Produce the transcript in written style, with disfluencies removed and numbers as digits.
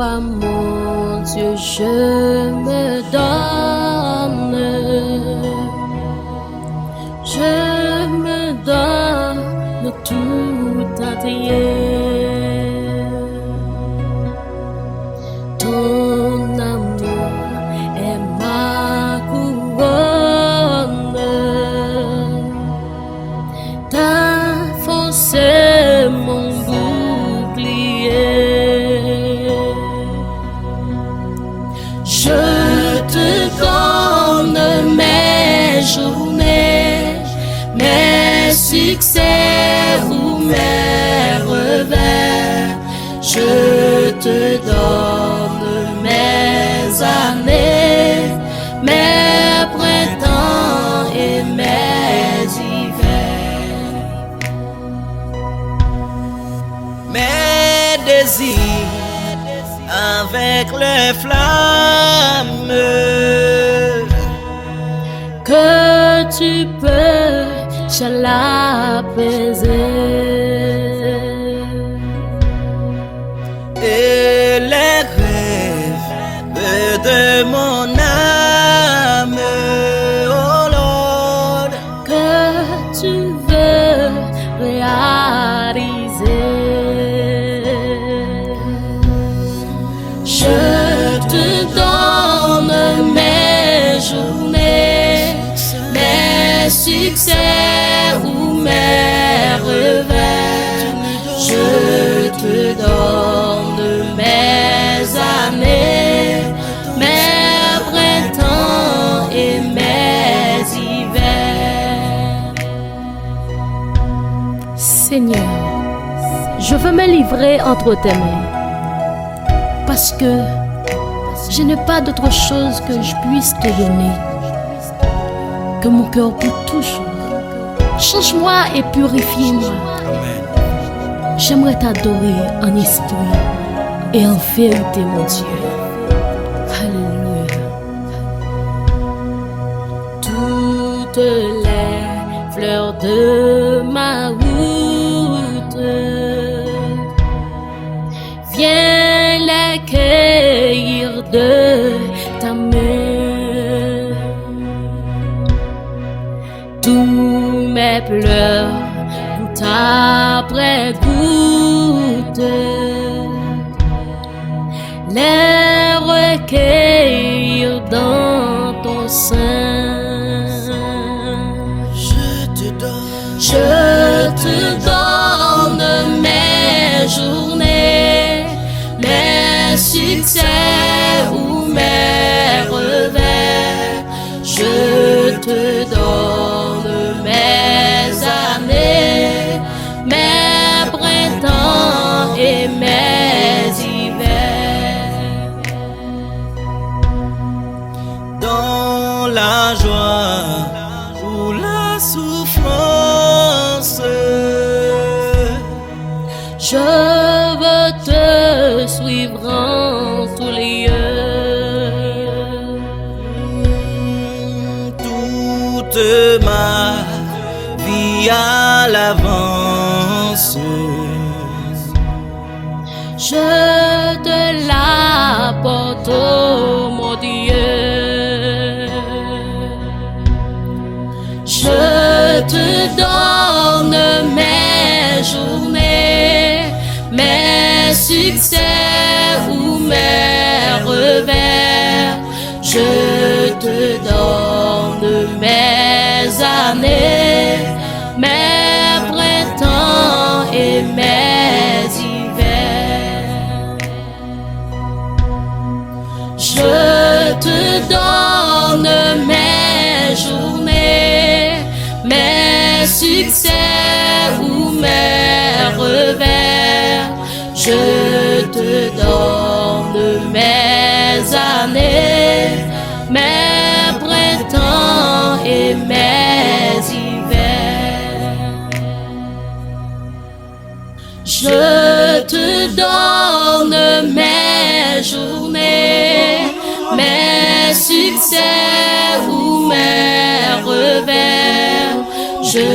toi, mon Dieu, je me donne. Je me donne tout entier. Ton amour est ma couronne. Ta force est mon bouclier. Je te donne mes journées, mes succès ou mes revers. Je te donne mes années, mes printemps et mes hivers. Mes désirs avec les flammes que tu peux l'apaiser. et les rêves de mon âme, oh Lord, Que tu veux réaliser. Je te donne mes journées, mes succès ou mes revers. Je te donne mes années, mes printemps et mes hivers. Seigneur, je veux me livrer entre tes mains, parce que je n'ai pas d'autre chose que je puisse te donner, que mon cœur peut toujours. Change-moi et purifie-moi. J'aimerais t'adorer en esprit et en vérité, mon Dieu. Alléluia. Toutes les fleurs de ma route, viens les cueillir de ta main. Tous mes pleurs goûtent après goutte, les recueillir dans ton sein. Je te donne mes journées, mes succès ou mes revers. Je te donne mes années, mes printemps et mes hivers. dans la joie ou la souffrance, Je veux te suivre en tous lieux. toute ma vie à l'avance. Je te l'apporte, oh mon Dieu. Je te donne mes journées, mes succès ou mes revers. Je te donne mes années, mes printemps et mes hivers. Je te donne mes journées, mes succès ou mes revers. Je te donne mes années, mes printemps et mes hivers. Je te donne mes journées, mes succès ou mes revers. Je